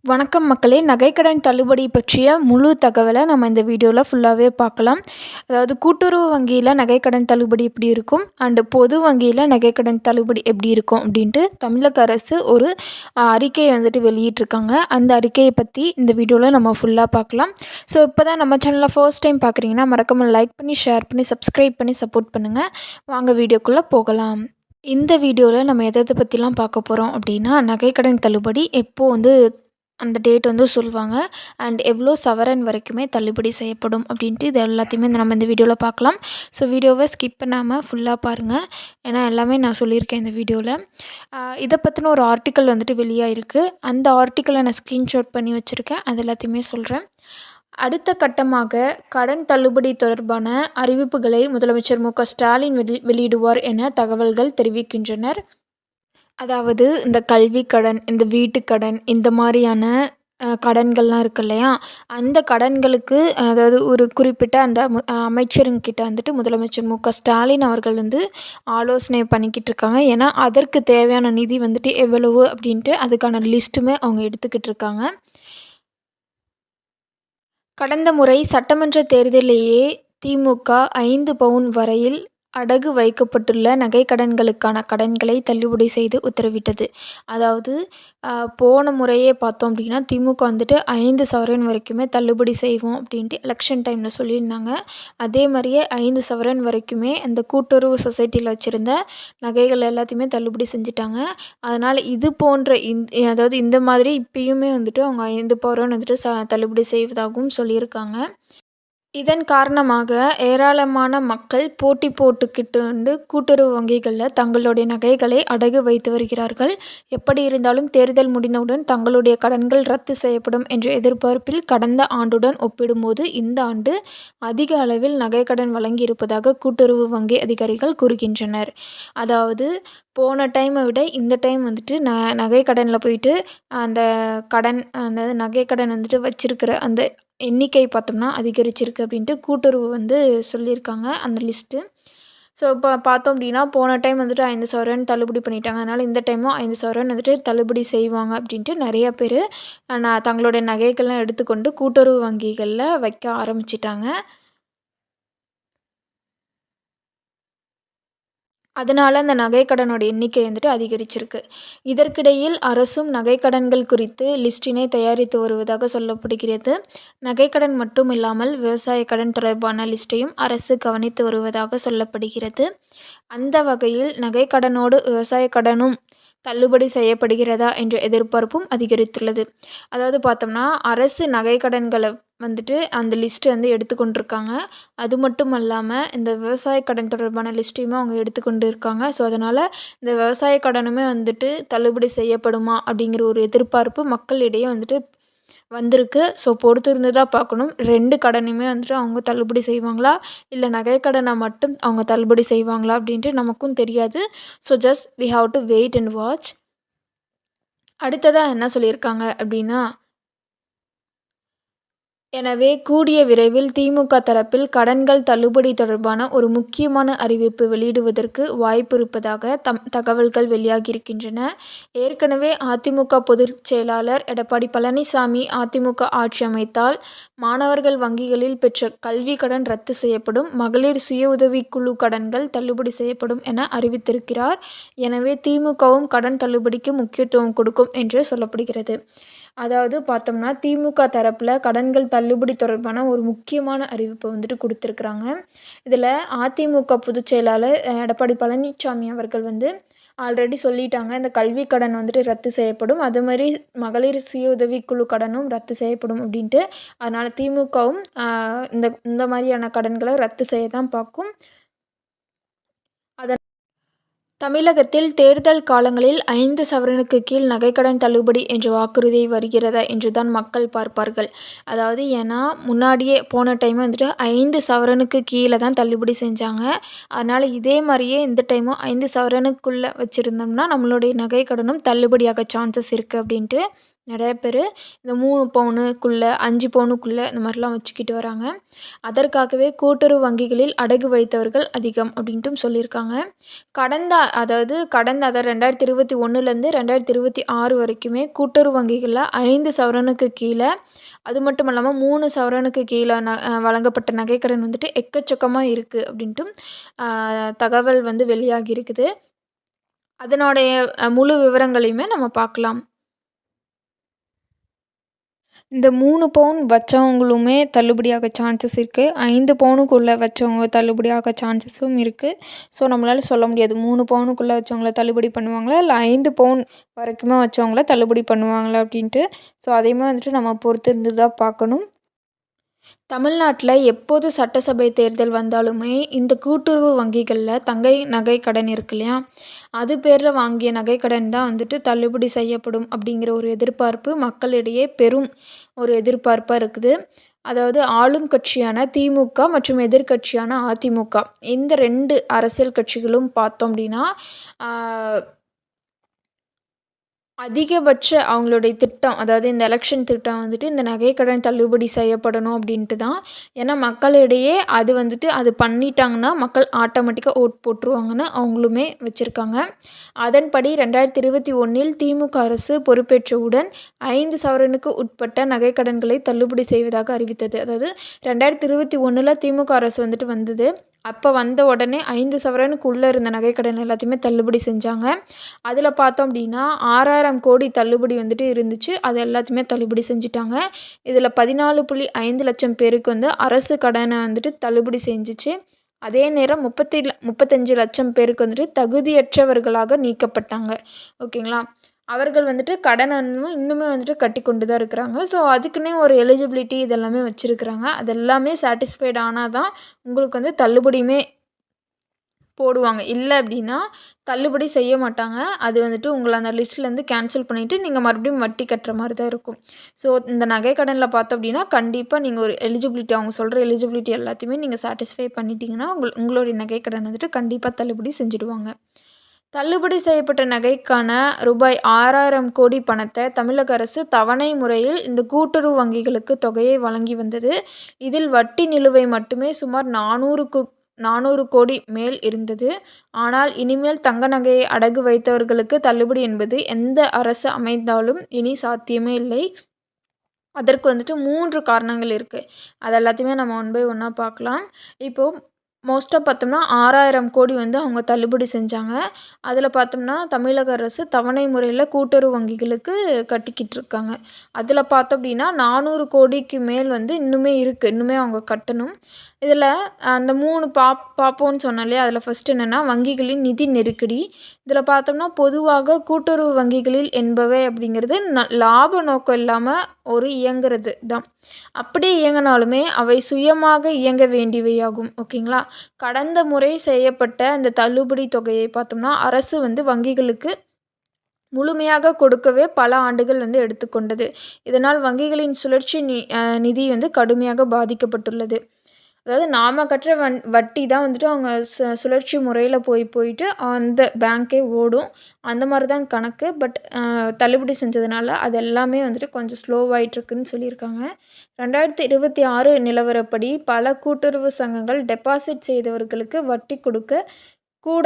வணக்கம் மக்களே! நகைக்கடன் தள்ளுபடி பற்றிய முழு தகவலை நம்ம இந்த வீடியோவில் ஃபுல்லாகவே பார்க்கலாம். அதாவது கூட்டுறவு வங்கியில் நகைக்கடன் தள்ளுபடி எப்படி இருக்கும் அண்டு பொது வங்கியில் நகைக்கடன் தள்ளுபடி எப்படி இருக்கும் அப்படின்ட்டு தமிழக அரசு ஒரு அறிக்கையை வெளியிட்டிருக்காங்க. அந்த அறிக்கையை பற்றி இந்த வீடியோவில் நம்ம ஃபுல்லாக பார்க்கலாம். ஸோ இப்போ தான் நம்ம சேனலில் ஃபர்ஸ்ட் டைம் பார்க்குறீங்கன்னா மறக்காமல் லைக் பண்ணி, ஷேர் பண்ணி, சப்ஸ்கிரைப் பண்ணி சப்போர்ட் பண்ணுங்கள். வாங்க வீடியோக்குள்ளே போகலாம். இந்த வீடியோவில் நம்ம எதை பற்றிலாம் பார்க்க போகிறோம் அப்படின்னா, நகைக்கடன் தள்ளுபடி எப்போது அந்த டேட் சொல்லுவாங்க. அண்ட் எவ்வளோ சவரன் வரைக்குமே தள்ளுபடி செய்யப்படும் அப்படின்ட்டு இது எல்லாத்தையுமே நம்ம இந்த வீடியோவில் பார்க்கலாம். ஸோ வீடியோவை ஸ்கிப் பண்ணாமல் ஃபுல்லாக பாருங்கள். ஏன்னா எல்லாமே நான் சொல்லியிருக்கேன் இந்த வீடியோவில். இதை பற்றின ஒரு ஆர்டிக்கல் வெளியாகிருக்கு. அந்த ஆர்டிக்கலை நான் ஸ்க்ரீன்ஷாட் பண்ணி வச்சுருக்கேன். அது எல்லாத்தையுமே சொல்கிறேன். அடுத்த கட்டமாக கடன் தள்ளுபடி தொடர்பான அறிவிப்புகளை முதலமைச்சர் மு.க.ஸ்டாலின் வெளியிடுவார் என தகவல்கள் தெரிவிக்கின்றனர். அதாவது இந்த கல்வி கடன், இந்த வீட்டுக்கடன், இந்த மாதிரியான கடன்கள்லாம் இருக்கு இல்லையா? அந்த கடன்களுக்கு அதாவது ஒரு குறிப்பிட்ட அந்த அமைச்சருங்கிட்ட முதலமைச்சர் மு.க.ஸ்டாலின் அவர்கள் ஆலோசனை பண்ணிக்கிட்டு இருக்காங்க. ஏன்னா அதற்கு தேவையான நிதி எவ்வளவு அப்படின்ட்டு அதுக்கான லிஸ்ட்டுமே அவங்க எடுத்துக்கிட்டு இருக்காங்க. கடந்த முறை சட்டமன்ற தேர்தலிலேயே திமுக 5 பவுன் வரையில் அடகு வைக்கப்பட்டுள்ள நகைக்கடன்களுக்கான கடன்களை தள்ளுபடி செய்து உத்தரவிட்டது. அதாவது போன முறையே பார்த்தோம் அப்படின்னா திமுக 5 சவரன் வரைக்குமே தள்ளுபடி செய்வோம் அப்படின்ட்டு எலெக்ஷன் டைமில் சொல்லியிருந்தாங்க. அதே மாதிரியே 5 சவரன் வரைக்குமே அந்த கூட்டுறவு சொசைட்டியில் வச்சுருந்த நகைகள் எல்லாத்தையுமே தள்ளுபடி செஞ்சுட்டாங்க. அதனால் இது போன்ற அதாவது இந்த மாதிரி இப்பயுமே அவங்க 5 பவுன் தள்ளுபடி செய்வதாகவும் சொல்லியிருக்காங்க. இதன் காரணமாக ஏராளமான மக்கள் போட்டி போட்டுக்கிட்டு கூட்டுறவு வங்கிகளில் தங்களுடைய நகைகளை அடகு வைத்து வருகிறார்கள். எப்படி இருந்தாலும் தேர்தல் முடிந்தவுடன் தங்களுடைய கடன்கள் ரத்து செய்யப்படும் என்ற எதிர்பார்ப்பில் கடந்த ஆண்டுடன் ஒப்பிடும்போது இந்த ஆண்டு அதிக அளவில் நகைக்கடன் வழங்கியிருப்பதாக கூட்டுறவு வங்கி அதிகாரிகள் கூறுகின்றனர். அதாவது போன டைமை விட இந்த டைம் நகைக்கடனில் போயிட்டு அந்த கடன் அந்த நகைக்கடன் வச்சிருக்கிற அந்த எண்ணிக்கை பார்த்தோம்னா அதிகரிச்சிருக்கு அப்படின்ட்டு கூட்டுறவு சொல்லியிருக்காங்க அந்த லிஸ்ட்டு. ஸோ இப்போ பார்த்தோம் அப்படின்னா போன டைம் 5 சவரன் தள்ளுபடி பண்ணிட்டாங்க. அதனால் இந்த டைமும் 5 சவரன் தள்ளுபடி செய்வாங்க அப்படின்ட்டு நிறைய பேர் தங்களுடைய நகைகள்லாம் எடுத்துக்கொண்டு கூட்டுறவு வங்கிகளில் வைக்க ஆரம்பிச்சிட்டாங்க. அதனால் அந்த நகைக்கடனோட எண்ணிக்கை அதிகரிச்சிருக்கு. இதற்கிடையில் அரசும் நகைக்கடன்கள் குறித்து லிஸ்டினை தயாரித்து வருவதாக சொல்லப்படுகிறது. நகைக்கடன் மட்டும் இல்லாமல் விவசாய கடன் தொடர்பான லிஸ்ட்டையும் அரசு கவனித்து வருவதாக சொல்லப்படுகிறது. அந்த வகையில் நகைக்கடனோடு விவசாய கடனும் தள்ளுபடி செய்யப்படுகிறதா என்ற எதிர்பார்ப்பும் அதிகரித்துள்ளது. அதாவது பார்த்தோம்னா அரசு நகைக்கடன்களை அந்த லிஸ்ட்டு எடுத்துக்கொண்டிருக்காங்க. அது மட்டும் இல்லாமல் இந்த விவசாய கடன் தொடர்பான லிஸ்ட்டையுமே அவங்க எடுத்துக்கொண்டு இருக்காங்க. ஸோ அதனால் இந்த விவசாய கடனுமே தள்ளுபடி செய்யப்படுமா அப்படிங்கிற ஒரு எதிர்பார்ப்பு மக்களிடையே வந்திருக்கு. ஸோ பொறுத்திருந்து தான் பார்க்கணும். 2 கடனையுமே அவங்க தள்ளுபடி செய்வாங்களா, இல்லை நகைக்கடனை மட்டும் அவங்க தள்ளுபடி செய்வாங்களா அப்படின்ட்டு நமக்கும் தெரியாது. So just we have to wait and watch. அடுத்ததாக என்ன சொல்லியிருக்காங்க அப்படின்னா, எனவே கூடிய விரைவில் திமுக தரப்பில் கடன்கள் தள்ளுபடி தொடர்பான ஒரு முக்கியமான அறிவிப்பு வெளியிடுவதற்கு வாய்ப்பு இருப்பதாக தகவல்கள் வெளியாகியிருக்கின்றன. ஏற்கனவே அதிமுக பொதுச் செயலாளர் எடப்பாடி பழனிசாமி அதிமுக ஆட்சி அமைத்தால் மாணவர்கள் வங்கிகளில் பெற்ற கல்வி கடன் ரத்து செய்யப்படும், மகளிர் சுய உதவிக்குழு கடன்கள் தள்ளுபடி செய்யப்படும் என அறிவித்திருக்கிறார். எனவே திமுகவும் கடன் தள்ளுபடிக்கு முக்கியத்துவம் கொடுக்கும் என்று சொல்லப்படுகிறது. அதாவது பார்த்தோம்னா திமுக தரப்பில் கடன்கள் தள்ளுபடி தொடர்பான ஒரு முக்கியமான அறிவிப்பை கொடுத்துருக்குறாங்க. இதில் அதிமுக பொதுச் செயலாளர் எடப்பாடி பழனிசாமி அவர்கள் ஆல்ரெடி சொல்லிட்டாங்க, இந்த கல்வி கடன் ரத்து செய்யப்படும், அது மாதிரி மகளிர் சுய உதவிக்குழு கடனும் ரத்து செய்யப்படும் அப்படின்ட்டு. அதனால் திமுகவும் இந்த மாதிரியான கடன்களை ரத்து செய்ய தான் பார்க்கும். தமிழகத்தில் தேர்தல் காலங்களில் 5 சவரனுக்கு கீழ் நகைக்கடன் தள்ளுபடி என்ற வாக்குறுதி வருகிறதா என்று தான் மக்கள் பார்ப்பார்கள். அதாவது ஏன்னா முன்னாடியே போன டைம் 5 சவரனுக்கு கீழே தான் தள்ளுபடி செஞ்சாங்க. அதனால் இதே மாதிரியே இந்த டைமும் 5 சவரனுக்குள்ளே வச்சுருந்தோம்னா நம்மளுடைய நகைக்கடனும் தள்ளுபடியாக சான்சஸ் இருக்குது அப்படின்ட்டு நிறைய பேர் இந்த 3 பவுனுக்குள்ளே 5 பவுனுக்குள்ளே இந்த மாதிரிலாம் வச்சுக்கிட்டு வராங்க. அதற்காகவே கூட்டுறவு வங்கிகளில் அடகு வைத்தவர்கள் அதிகம் அப்படின்ட்டும் சொல்லியிருக்காங்க. அதாவது 2021லேருந்து 2026 வரைக்குமே கூட்டுறவு வங்கிகளில் 5 சவரனுக்கு கீழே, அது மட்டும் இல்லாமல் 3 சவரனுக்கு கீழே வழங்கப்பட்ட நகைக்கடன் வந்துட்டு எக்கச்சக்கமாக இருக்குது அப்படின்ட்டும் தகவல் வந்து வெளியாகி இருக்குது. அதனுடைய முழு விவரங்களையுமே நம்ம பார்க்கலாம். இந்த 3 பவுன் வச்சவங்களுமே தள்ளுபடியாக சான்சஸ் இருக்குது. 5 பவுனுக்குள்ளே வச்சவங்க தள்ளுபடியாக சான்சஸும் இருக்குது. ஸோ நம்மளால் சொல்ல முடியாது 3 பவுனுக்குள்ளே வச்சவங்கள தள்ளுபடி பண்ணுவாங்களா, இல்லை 5 பவுன் வரைக்குமே வச்சவங்கள தள்ளுபடி பண்ணுவாங்களா அப்படின்ட்டு. ஸோ அதையுமே வந்துட்டு நம்ம பொறுத்து இருந்து தான் பார்க்கணும். தமிழ்நாட்டில் எப்போது சட்டசபை தேர்தல் வந்தாலுமே இந்த கூட்டுறவு வங்கிகளில் நகை கடன் இருக்கு இல்லையா, அது பேரில் வாங்கிய நகைக்கடன் தான் வந்துட்டு தள்ளுபடி செய்யப்படும் அப்படிங்கிற ஒரு எதிர்பார்ப்பு மக்களிடையே பெரும் ஒரு எதிர்பார்ப்பாக இருக்குது. அதாவது ஆளும் கட்சியான திமுக மற்றும் எதிர்க்கட்சியான அதிமுக, இந்த 2 அரசியல் கட்சிகளும் பார்த்தோம் அப்படின்னா அதிகபட்ச அவங்களுடைய திட்டம், அதாவது இந்த எலெக்ஷன் திட்டம் வந்துட்டு இந்த நகைக்கடன் தள்ளுபடி செய்யப்படணும் அப்படின்ட்டு தான். ஏன்னா மக்களிடையே அது பண்ணிட்டாங்கன்னா மக்கள் ஆட்டோமேட்டிக்காக ஓட் போட்டுருவாங்கன்னு அவங்களுமே வச்சுருக்காங்க. அதன்படி 2021 திமுக அரசு பொறுப்பேற்றவுடன் 5 சவரனுக்கு உட்பட்ட நகைக்கடன்களை தள்ளுபடி செய்வதாக அறிவித்தது. அதாவது 2021 திமுக அரசு வந்துட்டு வந்தது. அப்போ வந்த உடனே 5 சவரனுக்குள்ளே இருந்த நகைக்கடன் எல்லாத்தையுமே தள்ளுபடி செஞ்சாங்க. அதில் பார்த்தோம் அப்படின்னா 6000 கோடி தள்ளுபடி வந்துட்டு இருந்துச்சு. அது எல்லாத்தையுமே தள்ளுபடி செஞ்சுட்டாங்க. இதில் 14.5 லட்சம் பேருக்கு வந்து அரசு கடனை வந்துட்டு தள்ளுபடி செஞ்சிச்சு. அதே நேரம் 35 லட்சம் பேருக்கு வந்துட்டு தகுதியற்றவர்களாக நீக்கப்பட்டாங்க. ஓகேங்களா. அவர்கள் வந்துட்டு கடனை இன்னுமே வந்துட்டு கட்டி கொண்டு தான் இருக்கிறாங்க. ஸோ அதுக்குன்னே ஒரு எலிஜிபிலிட்டி இதெல்லாமே வச்சுருக்குறாங்க. அதெல்லாமே சாட்டிஸ்ஃபைட் ஆனால் தான் உங்களுக்கு வந்து தள்ளுபடியுமே போடுவாங்க. இல்லை அப்படின்னா தள்ளுபடி செய்ய மாட்டாங்க. அது வந்துட்டு உங்களை அந்த லிஸ்ட்லேருந்து கேன்சல் பண்ணிவிட்டு நீங்கள் மறுபடியும் வட்டி கட்டுற மாதிரி தான் இருக்கும். ஸோ இந்த நகைக்கடனில் பார்த்தோம் அப்படின்னா கண்டிப்பாக நீங்கள் ஒரு எலிஜிபிலிட்டி, அவங்க சொல்கிற எலிஜிபிலிட்டி எல்லாத்தையுமே நீங்கள் சாட்டிஸ்ஃபை பண்ணிட்டீங்கன்னா உங்களுடைய நகைக்கடன் வந்துட்டு கண்டிப்பாக தள்ளுபடி செஞ்சுடுவாங்க. தள்ளுபடி செய்யப்பட்ட நகைக்கான ரூபாய் 6000 கோடி பணத்தை தமிழக அரசு தவணை முறையில் இந்த கூட்டுறவு வங்கிகளுக்கு தொகையை வழங்கி வந்தது. இதில் வட்டி நிலுவை மட்டுமே சுமார் 400 கோடி மேல் இருந்தது. ஆனால் இனிமேல் தங்க நகையை அடகு வைத்தவர்களுக்கு தள்ளுபடி என்பது எந்த அரசு அமைந்தாலும் இனி சாத்தியமே இல்லை. அதற்கு வந்துட்டு 3 காரணங்கள் இருக்குது. அது எல்லாத்தையுமே நம்ம ஒன் பை ஒன்னாக பார்க்கலாம். இப்போது மோஸ்ட்டாக பார்த்தோம்னா 6000 கோடி வந்து அவங்க தள்ளுபடி செஞ்சாங்க. அதில் பார்த்தோம்னா தமிழக அரசு தவணை முறையில் கூட்டுறவு வங்கிகளுக்கு கட்டிக்கிட்டு இருக்காங்க. அதில் பார்த்தோம் அப்படின்னா 400 கோடிக்கு மேல் வந்து இன்னுமே இருக்குது. இன்னுமே அவங்க கட்டணும். இதில் அந்த 3 பார்ப்போம்னு சொன்னேன் இல்லையா, அதில் ஃபஸ்ட்டு என்னென்னா வங்கிகளின் நிதி நெருக்கடி. இதில் பார்த்தோம்னா பொதுவாக கூட்டுறவு வங்கிகளில் என்பவை அப்படிங்கிறது லாப நோக்கம் இல்லாமல் ஒரு இயங்குறது தான். அப்படி இயங்கினாலுமே அவை சுயமாக இயங்க வேண்டியவையாகும். ஓகேங்களா. கடந்த முறை செய்யப்பட்ட இந்த தள்ளுபடி தொகையை பார்த்தோம்னா அரசு வந்து வங்கிகளுக்கு முழுமையாக கொடுக்கவே பல ஆண்டுகள் வந்து எடுத்துக்கொண்டது. இதனால் வங்கிகளின் சுழற்சி நிதி வந்து கடுமையாக பாதிக்கப்பட்டுள்ளது. அதாவது நாம் கட்டுற வட்டி தான் வந்துட்டு அவங்க சுழற்சி முறையில் போயிட்டு அந்த பேங்க்கே ஓடும். அந்த மாதிரி தான் கணக்கு. பட் தள்ளுபடி செஞ்சதுனால அது எல்லாமே வந்துட்டு கொஞ்சம் ஸ்லோவாகிட்டுருக்குன்னு சொல்லியிருக்காங்க. 2026 நிலவரப்படி பல கூட்டுறவு சங்கங்கள் டெபாசிட் செய்தவர்களுக்கு வட்டி கொடுக்க கூட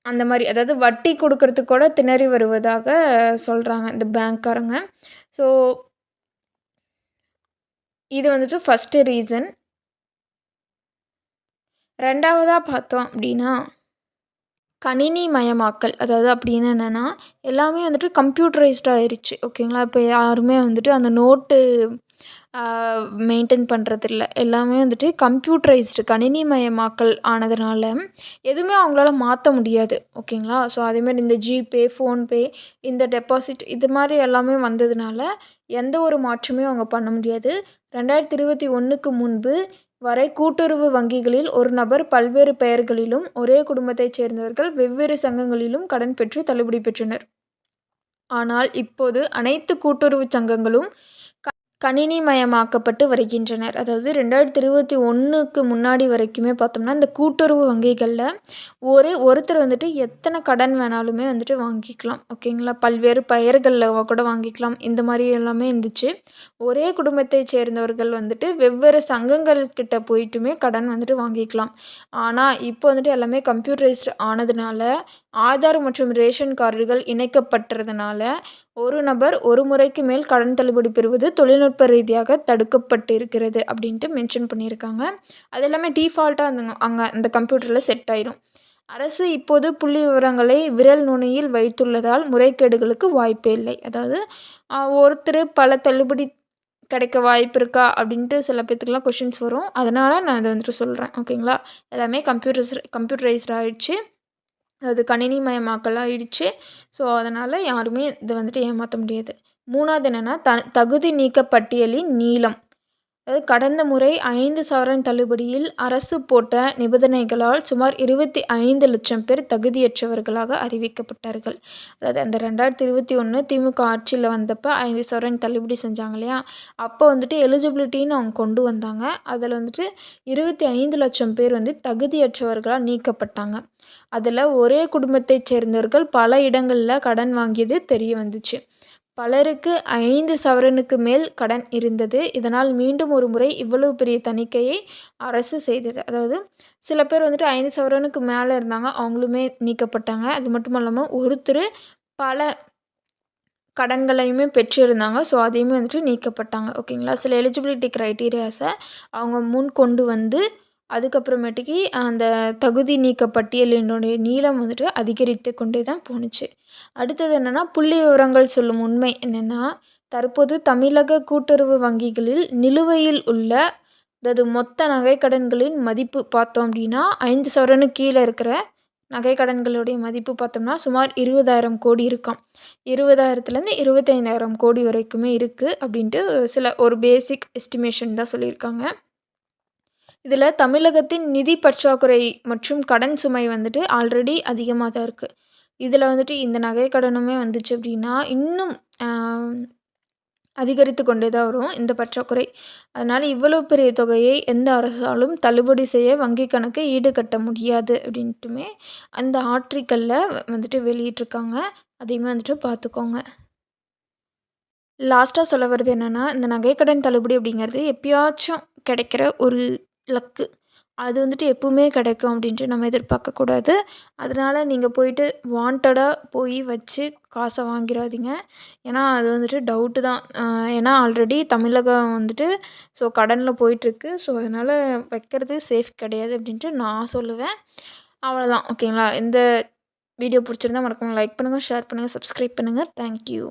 அந்த மாதிரி, அதாவது வட்டி கொடுக்கறதுக்கு கூட திணறி வருவதாக சொல்கிறாங்க இந்த பேங்க்காரங்க. ஸோ இது வந்துட்டு ஃபஸ்ட்டு ரீசன். 2வதாக பார்த்தோம் அப்படின்னா கணினி மயமாக்கல். அதாவது அப்படின்னு என்னென்னா எல்லாமே வந்துட்டு கம்ப்யூட்டரைஸ்டாக ஆயிடுச்சு. ஓகேங்களா. இப்போ யாருமே வந்துட்டு அந்த நோட்டு மெயின்டைன் பண்ணுறதில்ல. எல்லாமே வந்துட்டு கணினி மயமாக்கல் ஆனதுனால எதுவுமே அவங்களால மாற்ற முடியாது. ஓகேங்களா. ஸோ அதேமாதிரி இந்த ஜிபே, ஃபோன்பே, இந்த டெபாசிட் இது மாதிரி எல்லாமே வந்ததுனால எந்த ஒரு மாற்றமே அவங்க பண்ண முடியாது. 2021க்கு முன்பு வரை கூட்டுறவு வங்கிகளில் ஒரு நபர் பல்வேறு பெயர்களிலும் ஒரே குடும்பத்தைச் சேர்ந்தவர்கள் வெவ்வேறு சங்கங்களிலும் கடன் பெற்று தள்ளுபடி பெற்றனர். ஆனால் இப்போது அனைத்து கூட்டுறவு சங்கங்களும் கணினிமயமாக்கப்பட்டு வருகின்றனர். அதாவது 2021க்கு முன்னாடி வரைக்குமே பார்த்தோம்னா, இந்த கூட்டுறவு வங்கிகள்ல ஒருத்தர் வந்துட்டு எத்தனை கடன் வேணாலுமே வந்துட்டு வாங்கிக்கலாம். ஓகேங்களா? பல்வேறு பெயர்கள்ல கூட வாங்கிக்கலாம். இந்த மாரி எல்லாமே இருந்துச்சு. ஒரே குடும்பத்தைச் சேர்ந்தவர்கள் வந்துட்டு வெவ்வேறு சங்கங்கள் கிட்ட போயிட்டுமே கடன் வந்துட்டு வாங்கிக்கலாம். ஆனா, இப்போ வந்துட்டு எல்லாமே கம்ப்யூட்டரைஸ்டு ஆனதுனால, ஆதார் மற்றும் ரேஷன் கார்டுகள் இணைக்கப்பட்டதுனால, ஒரு நபர் ஒரு முறைக்கு மேல் கடன் தள்ளுபடி பெறுவது தொழில்நுட்ப ரீதியாக தடுக்கப்பட்டிருக்கிறது அப்படின்ட்டு மென்ஷன் பண்ணியிருக்காங்க. அது எல்லாமே டீஃபால்ட்டா அங்கே அந்த கம்ப்யூட்டரில் செட் ஆயிடும். அரசு இப்போது புள்ளி விவரங்களை விரல் நுனியில் வைத்துள்ளதால் முறைகேடுகளுக்கு வாய்ப்பே இல்லை. அதாவது ஒருத்தர் பல தள்ளுபடி கிடைக்க வாய்ப்பு இருக்கா அப்படின்ட்டு சில பேத்துக்குலாம் கொஷின்ஸ் வரும். அதனால் நான் அதை வந்துட்டு சொல்கிறேன். ஓகேங்களா? எல்லாமே கம்ப்யூட்டரைஸ்டு ஆயிடுச்சு. அது கணினிமயமாக்கல் ஆயிடுச்சு. ஸோ, அதனால் யாருமே இதை வந்துட்டு ஏமாற்ற முடியாது. 3வது என்னென்னா தகுதி நீக்க பட்டியலின் நீளம். அதாவது கடந்த முறை 5 சவரன் தள்ளுபடியில் அரசு போட்ட நிபந்தனைகளால் சுமார் 25 லட்சம் பேர் தகுதியற்றவர்களாக அறிவிக்கப்பட்டார்கள். அதாவது அந்த 2021 திமுக ஆட்சியில் வந்தப்போ 5 சவரன் தள்ளுபடி செஞ்சாங்க இல்லையா? அப்போ வந்துட்டு எலிஜிபிலிட்டின்னு அவங்க கொண்டு வந்தாங்க. அதில் வந்துட்டு 25 லட்சம் பேர் வந்து தகுதியற்றவர்களாக நீக்கப்பட்டாங்க. அதில் ஒரே குடும்பத்தைச் சேர்ந்தவர்கள் பல இடங்களில் கடன் வாங்கியது தெரிய வந்துச்சு. பலருக்கு 5 சவரனுக்கு மேல் கடன் இருந்தது. இதனால் மீண்டும் ஒரு முறை இவ்வளவு பெரிய தணிக்கையை அரசு செய்தது. அதாவது சில பேர் வந்துட்டு 5 சவரனுக்கு மேலே இருந்தாங்க. அவங்களுமே நீக்கப்பட்டாங்க. அது மட்டும் இல்லாமல் ஒருத்தர் பல கடன்களையுமே பெற்றிருந்தாங்க. ஸோ, அதையுமே வந்துட்டு நீக்கப்பட்டாங்க. ஓகேங்களா? சில எலிஜிபிலிட்டி க்ரைட்டீரியாஸை அவங்க முன் கொண்டு வந்து அதுக்கப்புறமேட்டுக்கு அந்த தகுதி நீக்க பட்டியலினுடைய நீளம் வந்துட்டு அதிகரித்து கொண்டே தான் போணுச்சு. அடுத்தது என்னென்னா புள்ளி விவரங்கள் சொல்லும் உண்மை என்னென்னா, தற்போது தமிழக கூட்டுறவு வங்கிகளில் நிலுவையில் உள்ள அதாவது மொத்த நகைக்கடன்களின் மதிப்பு பார்த்தோம் அப்படின்னா 5 சவரனுக்கு கீழே இருக்கிற நகைக்கடன்களுடைய மதிப்பு பார்த்தோம்னா சுமார் 20,000 கோடி இருக்காம். 20,000லேருந்து 25,000 கோடி வரைக்குமே இருக்குது அப்படின்ட்டு ஒரு பேசிக் எஸ்டிமேஷன் தான் சொல்லியிருக்காங்க. இதில் தமிழகத்தின் நிதி பற்றாக்குறை மற்றும் கடன் சுமை வந்துட்டு ஆல்ரெடி அதிகமாக தான் இருக்குது. இதில் வந்துட்டு இந்த நகை கடனுமே வந்துச்சு அப்படின்னா இன்னும் அதிகரித்து கொண்டே தான் வரும் இந்த பற்றாக்குறை. அதனால் இவ்வளவு பெரிய தொகையை எந்த அரசாலும் தள்ளுபடி செய்ய வங்கி கணக்கை ஈடுகட்ட முடியாது அப்படின்ட்டுமே அந்த ஆர்டிக்கலில் வந்துட்டு வெளியிட்டிருக்காங்க. அதையுமே வந்துட்டு பார்த்துக்கோங்க. லாஸ்ட்டாக சொல்ல வர்றது என்னென்னா, இந்த நகைக்கடன் தள்ளுபடி அப்படிங்கிறது எப்பயாச்சும் கிடைக்கிற ஒரு லக்கு. அது வந்துட்டு எப்பவுமே கிடைக்கும் அப்படின்ட்டு நம்ம எதிர்பார்க்கக்கூடாது. அதனால் நீங்கள் போயிட்டு வாண்டடாக போய் வச்சு காசை வாங்கிடாதீங்க. ஏன்னா அது வந்துட்டு டவுட்டு தான். ஏன்னா ஆல்ரெடி தமிழகம் வந்துட்டு கடனில் போயிட்டுருக்கு. ஸோ, அதனால் வைக்கிறது சேஃப் கிடையாது அப்படின்ட்டு நான் சொல்லுவேன். அவ்வளோதான். ஓகேங்களா? இந்த வீடியோ பிடிச்சிருந்தா மறக்காம லைக் பண்ணுங்கள், ஷேர் பண்ணுங்கள், சப்ஸ்கிரைப் பண்ணுங்கள். தேங்க்யூ.